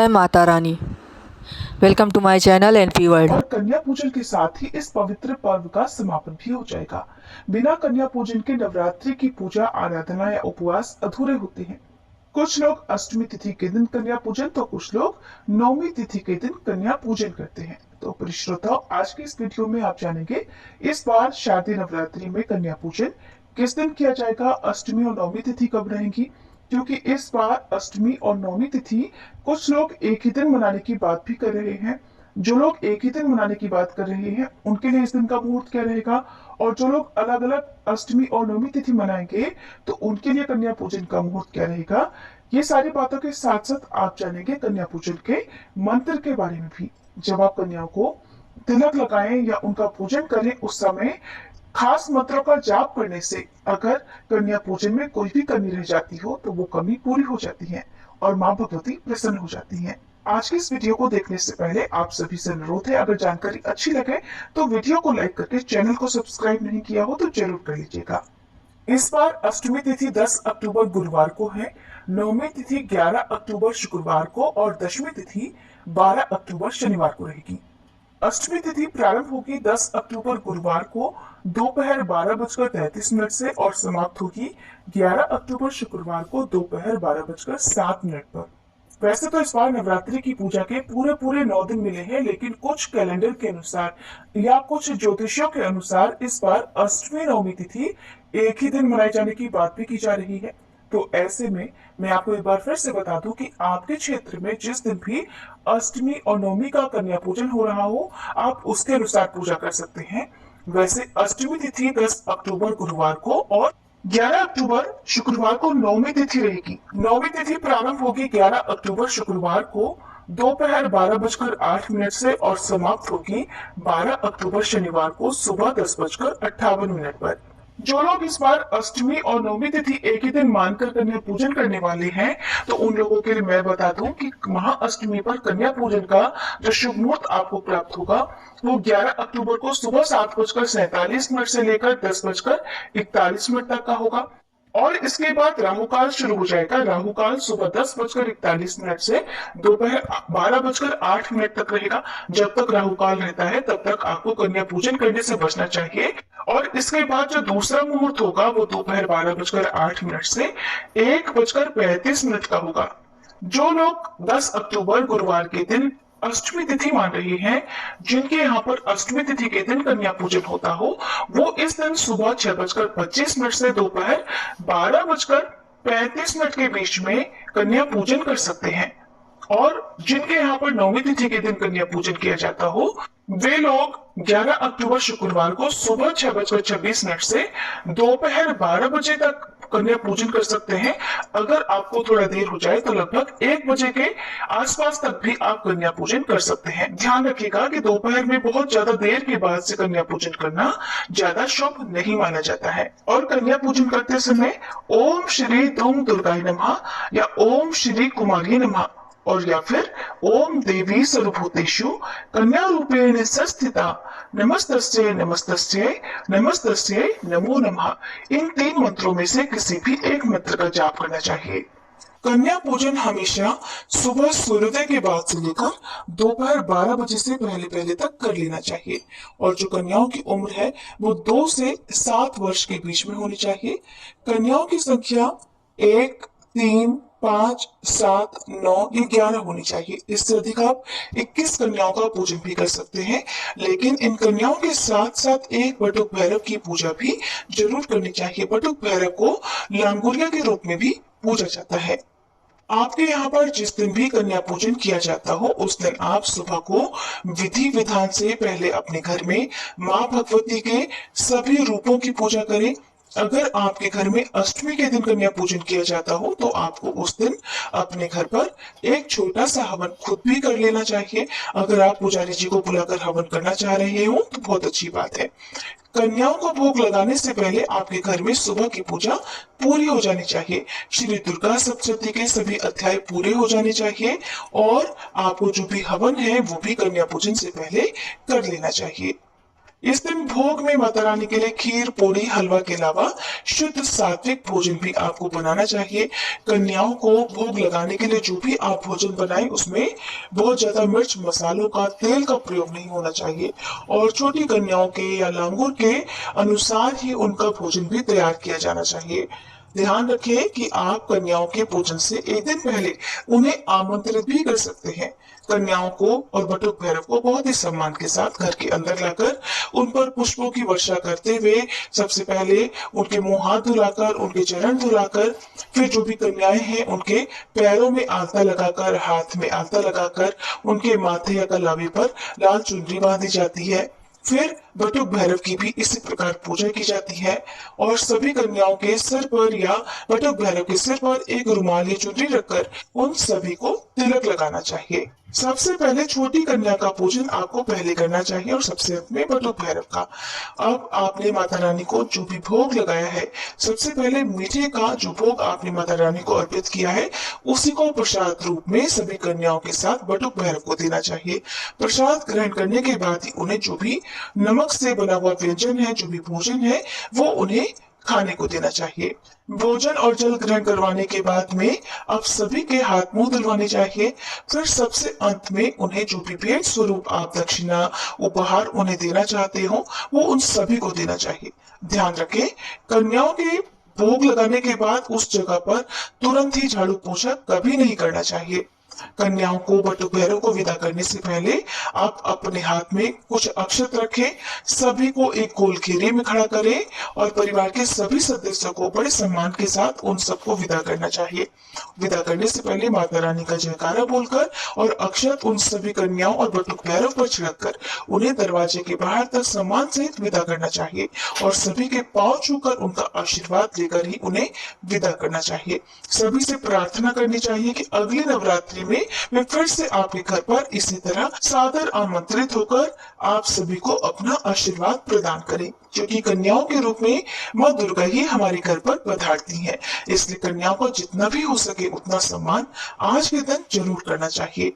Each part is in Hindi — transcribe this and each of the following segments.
जय माता रानी। Welcome to my channel NP world. और कन्या पूजन के साथ ही इस पवित्र पर्व का समापन भी हो जाएगा। बिना कन्या पूजन के नवरात्रि की पूजा, आराधना या उपवास अधूरे होते हैं। कुछ लोग अष्टमी तिथि के दिन कन्या पूजन तो कुछ लोग नवमी तिथि के दिन कन्या पूजन करते हैं। तो प्रिय श्रोताओ, आज की इस वीडियो में आप जानेंगे इस बार शारदीय नवरात्रि में कन्या पूजन किस दिन किया जाएगा, अष्टमी और नवमी तिथि कब रहेंगी, क्योंकि इस बार अष्टमी और नवमी तिथि कुछ लोग एक ही दिन मनाने की बात भी कर रहे हैं। जो लोग एक ही दिन मनाने की बात कर रहे हैं उनके लिए इस दिन का मुहूर्त क्या रहेगा, और जो लोग अलग अलग अष्टमी और नवमी तिथि मनाएंगे तो उनके लिए कन्या पूजन का मुहूर्त क्या रहेगा। ये सारी बातों के साथ साथ आप जानेंगे कन्या पूजन के मंत्र के बारे में भी। जब आप कन्याओं को तिलक लगाएं या उनका पूजन करें, उस समय खास मंत्रों का जाप करने से अगर कन्या पूजन में कोई भी कमी रह जाती हो तो वो कमी पूरी हो जाती है और माँ भगवती प्रसन्न हो जाती हैं। आज की इस वीडियो को देखने से पहले आप सभी से अनुरोध है, अगर जानकारी अच्छी लगे तो वीडियो को लाइक करके चैनल को सब्सक्राइब नहीं किया हो तो जरूर कर लीजिएगा। इस बार अष्टमी तिथि 10 अक्टूबर गुरुवार को है, नवमी तिथि 11 अक्टूबर शुक्रवार को और दशमी तिथि 12 अक्टूबर शनिवार को रहेगी। अष्टमी तिथि प्रारंभ होगी 10 अक्टूबर गुरुवार को दोपहर 12:33 से और समाप्त होगी 11 अक्टूबर शुक्रवार को दोपहर 12:07 पर। वैसे तो इस बार नवरात्रि की पूजा के पूरे पूरे 9 दिन मिले हैं, लेकिन कुछ कैलेंडर के अनुसार या कुछ ज्योतिषियों के अनुसार इस बार अष्टमी नवमी तिथि एक ही दिन मनाए जाने की बात भी की जा रही है। तो ऐसे में मैं आपको एक बार फिर से बता दूं कि आपके क्षेत्र में जिस दिन भी अष्टमी और नवमी का कन्या पूजन हो रहा हो, आप उसके अनुसार पूजा कर सकते हैं। वैसे अष्टमी तिथि 10 अक्टूबर गुरुवार को और 11 अक्टूबर शुक्रवार को नवमी तिथि रहेगी। नवमी तिथि प्रारंभ होगी 11 अक्टूबर शुक्रवार को दोपहर 12:08 से और समाप्त होगी 12 अक्टूबर शनिवार को सुबह 10:58 पर। जो लोग इस बार अष्टमी और नवमी तिथि एक ही दिन मानकर कन्या पूजन करने वाले हैं, तो उन लोगों के लिए मैं बता दूं कि महाअष्टमी पर कन्या पूजन का जो शुभ मुहूर्त आपको प्राप्त होगा वो 11 अक्टूबर को सुबह 7:47 से लेकर 10:41 तक का होगा। और इसके बाद राहु काल शुरू हो जाएगा। राहु काल सुबह 10:41 से दोपहर 12:08 तक रहेगा। जब तक राहु काल रहता है तब तक आपको कन्या पूजन करने से बचना चाहिए। और इसके बाद जो दूसरा मुहूर्त होगा वो दोपहर 12:08 से 1:35 का होगा। जो लोग 10 अक्टूबर गुरुवार के दिन अष्टमी तिथि मान रहे हैं, जिनके यहाँ पर अष्टमी तिथि के दिन कन्या पूजन होता हो, वो इस दिन सुबह 6:25 से दोपहर 12:35 के बीच में कन्या पूजन कर सकते हैं। और जिनके यहाँ पर नवमी तिथि के दिन कन्या पूजन किया जाता हो, वे लोग 11 अक्टूबर शुक्रवार को सुबह 6:26 से दोपहर 12 बजे तक कन्या पूजन कर सकते हैं। अगर आपको थोड़ा देर हो जाए तो लगभग 1 बजे के आसपास तक भी आप कन्या पूजन कर सकते हैं। ध्यान रखिएगा कि दोपहर में बहुत ज्यादा देर के बाद से कन्या पूजन करना ज्यादा शुभ नहीं माना जाता है। और कन्या पूजन करते समय ओम श्री दुम दुर्गाय नमः या ओम श्री कुमारी नमः और या फिर ओम देवी सर्वभूतेषु कन्या रूपेण संस्थिता नमस्तस्यै नमस्तस्यै नमस्तस्यै नमो नमः, इन 3 मंत्रों में से किसी भी एक मंत्र का जाप करना चाहिए। कन्या पूजन हमेशा सुबह सूर्योदय के बाद से लेकर दोपहर 12 बजे से पहले पहले तक कर लेना चाहिए। और जो कन्याओं की उम्र है वो 2 से 7 वर्ष के बीच में होनी चाहिए। कन्याओं की संख्या 1, 3, 5, 7, 9 या 11 होनी चाहिए। इससे अधिक आप 21 कन्याओं का पूजन भी कर सकते हैं, लेकिन इन कन्याओं के साथ साथ एक बटुक भैरव की पूजा भी जरूर करनी चाहिए। बटुक भैरव को लांगुरिया के रूप में भी पूजा जाता है। आपके यहाँ पर जिस दिन भी कन्या पूजन किया जाता हो, उस दिन आप सुबह को विधि विधान से पहले अपने घर में माँ भगवती के सभी रूपों की पूजा करें। अगर आपके घर में अष्टमी के दिन कन्या पूजन किया जाता हो तो आपको उस दिन अपने घर पर एक छोटा सा हवन खुद भी कर लेना चाहिए। अगर आप पुजारी जी को बुलाकर हवन करना चाह रहे हो तो बहुत अच्छी बात है। कन्याओं को भोग लगाने से पहले आपके घर में सुबह की पूजा पूरी हो जानी चाहिए। श्री दुर्गा सप्तशती के सभी अध्याय पूरे हो जाने चाहिए और आपको जो भी हवन है वो भी कन्या पूजन से पहले कर लेना चाहिए। इस दिन भोग में माता रानी के लिए खीर, पूरी, हलवा के अलावा शुद्ध सात्विक भोजन भी आपको बनाना चाहिए। कन्याओं को भोग लगाने के लिए जो भी आप भोजन बनाएं उसमें बहुत ज्यादा मिर्च, मसालों का, तेल का प्रयोग नहीं होना चाहिए और छोटी कन्याओं के या लांगुर के अनुसार ही उनका भोजन भी तैयार किया जाना चाहिए। ध्यान रखें कि आप कन्याओं के भोजन से एक दिन पहले उन्हें आमंत्रित भी कर सकते हैं। कन्याओं को और बटुक भैरव को बहुत ही सम्मान के साथ घर के अंदर लाकर उन पर पुष्पों की वर्षा करते हुए सबसे पहले उनके मुंह हाथ धुलाकर, उनके चरण धुलाकर, फिर जो भी कन्याएं हैं उनके पैरों में आलता लगाकर, हाथ में आलता लगाकर, उनके माथे या गलावे पर लाल चुनरी बांधी जाती है। फिर बटुक भैरव की भी इसी प्रकार पूजा की जाती है और सभी कन्याओं के सिर पर या बटुक भैरव के सिर पर एक रुमाल या चुनरी रखकर उन सभी को तिलक लगाना चाहिए। सबसे पहले छोटी कन्या का पूजन आपको पहले करना चाहिए और सबसे अंत में बटुक भैरव का। अब आपने माता रानी को जो भी भोग लगाया है, सबसे पहले मीठे का जो भोग आपने माता रानी को अर्पित किया है उसी को प्रसाद रूप में सभी कन्याओं के साथ बटुक भैरव को देना चाहिए। प्रसाद ग्रहण करने के बाद ही उन्हें जो भी नमक से बना हुआ व्यंजन है, जो भी भोजन है, वो उन्हें खाने को देना चाहिए। भोजन और जल ग्रहण करवाने के बाद में अब सभी के हाथ मुंह धुलवाने चाहिए। फिर सबसे अंत में उन्हें जो भी भेंट स्वरूप आप दक्षिणा, उपहार उन्हें देना चाहते हो वो उन सभी को देना चाहिए। ध्यान रखें, कन्याओं के भोग लगाने के बाद उस जगह पर तुरंत ही झाड़ू पोछा कभी नहीं करना चाहिए। कन्याओं को बटुक भैरव को विदा करने से पहले आप अपने हाथ में कुछ अक्षत रखें, सभी को एक गोल घेरे में खड़ा करें और परिवार के सभी सदस्यों को बड़े सम्मान के साथ उन सबको विदा करना चाहिए। विदा करने से पहले माता रानी का जयकारा बोलकर और अक्षत उन सभी कन्याओं और बटुक भैरव पर छिड़ककर उन्हें दरवाजे के बाहर तक सम्मान सहित विदा करना चाहिए और सभी के पांव छूकर उनका आशीर्वाद लेकर ही उन्हें विदा करना चाहिए। सभी से प्रार्थना करनी चाहिए कि अगली नवरात्रि में वे फिर से आपके घर पर इसी तरह सादर आमंत्रित होकर आप सभी को अपना आशीर्वाद प्रदान करें, क्योंकि कन्याओं के रूप में माँ दुर्गा ही हमारे घर पर पधारती हैं। इसलिए कन्याओं को जितना भी हो सके उतना सम्मान आज के दिन जरूर करना चाहिए।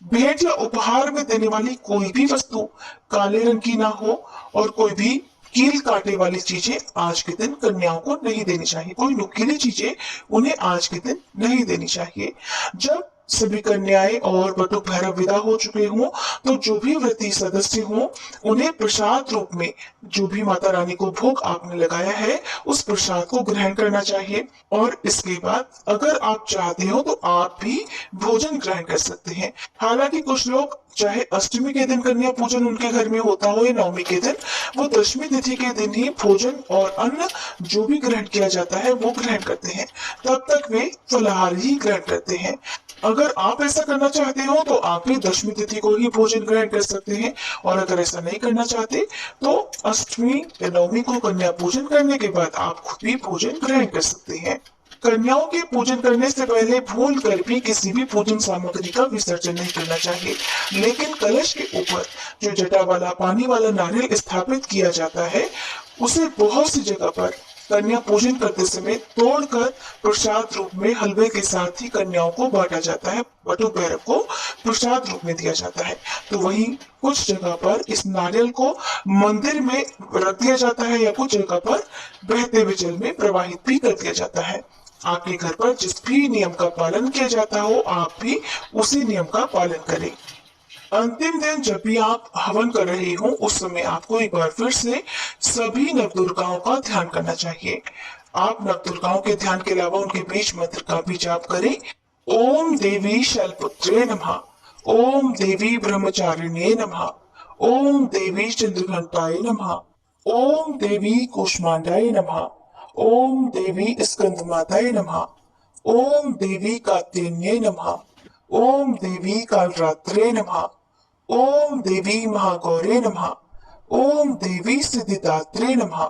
भेंट या उपहार में देने वाली कोई भी वस्तु काले रंग की ना हो और कोई भी कील काटे वाली चीजें आज के दिन कन्याओं को नहीं देनी चाहिए। कोई नुकीली चीजें उन्हें आज के दिन नहीं देनी चाहिए। जब सभी कन्याएं और बटुक भैरव विदा हो चुके हों तो जो भी व्रती सदस्य हों उन्हें प्रसाद रूप में जो भी माता रानी को भोग आपने लगाया है उस प्रसाद को ग्रहण करना चाहिए। और इसके बाद अगर आप चाहते हो तो आप भी भोजन ग्रहण कर सकते हैं। हालांकि कुछ लोग चाहे अष्टमी के दिन कन्या पूजन उनके घर में होता हो या नवमी के दिन, वो दशमी तिथि के दिन ही भोजन और अन्न जो भी ग्रहण किया जाता है वो ग्रहण करते हैं। तब तक वे फलाहार ही ग्रहण करते हैं। अगर आप ऐसा करना चाहते हो तो आप भी दशमी तिथि को ही भोजन ग्रहण कर सकते हैं और अगर ऐसा नहीं करना चाहते तो अष्टमी या नवमी को कन्या पूजन करने के बाद आप खुद भी भोजन ग्रहण कर सकते हैं। कन्याओं के पूजन करने से पहले भूल कर भी किसी भी पूजन सामग्री का विसर्जन नहीं करना चाहिए, लेकिन कलश के ऊपर जो जटा वाला पानी वाला नारियल स्थापित किया जाता है उसे बहुत सी जगह पर कन्या पूजन करते समय तोड़कर प्रसाद रूप में हलवे के साथ ही कन्याओं को बांटा जाता है, बटुक भैरव को प्रसाद रूप में दिया जाता है। तो वहीं कुछ जगह पर इस नारियल को मंदिर में रख दिया जाता है या कुछ जगह पर बहते हुए जल में प्रवाहित भी कर दिया जाता है। आपके घर पर जिस भी नियम का पालन किया जाता हो आप भी उसी नियम का पालन करें। अंतिम दिन जब भी आप हवन कर रहे हो उस समय आपको एक बार फिर से सभी नवदुर्गाओं का ध्यान करना चाहिए। आप नवदुर्गाओं के ध्यान के अलावा उनके बीच मंत्र का भी जाप करें। ओम देवी शैलपुत्रे नमः, ओम देवी ब्रह्मचारिण्ये नमः, ओम देवी चंद्रघंटाय नमः, ओम देवी कूष्मांडाय नमः, ओम देवी स्कंदमाताय नमः, ओम देवी कात्यायन्ये नमः, ओम देवी कालरात्रे नमः, ओम देवी महागौरे नमः, ओम देवी सिद्धिदात्रे नमः।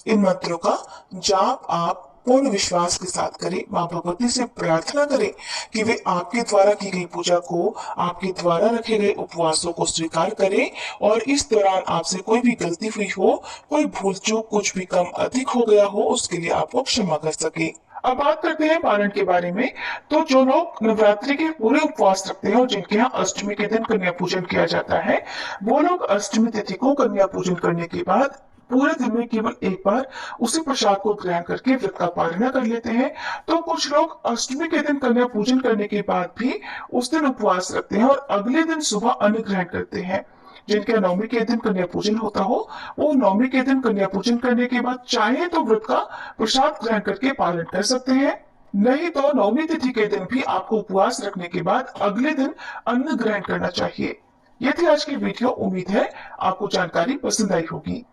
इन मंत्रों का जाप आप पूर्ण विश्वास के साथ करें। माँ भगवती से प्रार्थना करें कि वे आपके द्वारा की गई पूजा को, आपके द्वारा रखे गए उपवासों को स्वीकार करें और इस दौरान आपसे कोई भी गलती हुई हो, कोई भूल चूक कुछ भी कम अधिक हो गया हो, उसके लिए आपको क्षमा कर सके। अब बात करते हैं पारण के बारे में। तो जो लोग नवरात्रि के पूरे उपवास रखते हैं और जिनके यहाँ अष्टमी के दिन कन्या पूजन किया जाता है, वो लोग अष्टमी तिथि को कन्या पूजन करने के बाद पूरे दिन में केवल एक बार उसी प्रसाद को ग्रहण करके व्रत का पालन कर लेते हैं। तो कुछ लोग अष्टमी के दिन कन्या पूजन करने के बाद भी उस दिन उपवास रखते हैं और अगले दिन सुबह अन्न ग्रहण करते हैं। जिनके नवमी के दिन कन्या पूजन होता हो, वो नवमी के दिन कन्या पूजन करने के बाद चाहे तो व्रत का प्रसाद ग्रहण करके पालन कर सकते हैं, नहीं तो नवमी तिथि के दिन भी आपको उपवास रखने के बाद अगले दिन अन्न ग्रहण करना चाहिए। ये थी आज की वीडियो। उम्मीद है आपको जानकारी पसंद आई होगी।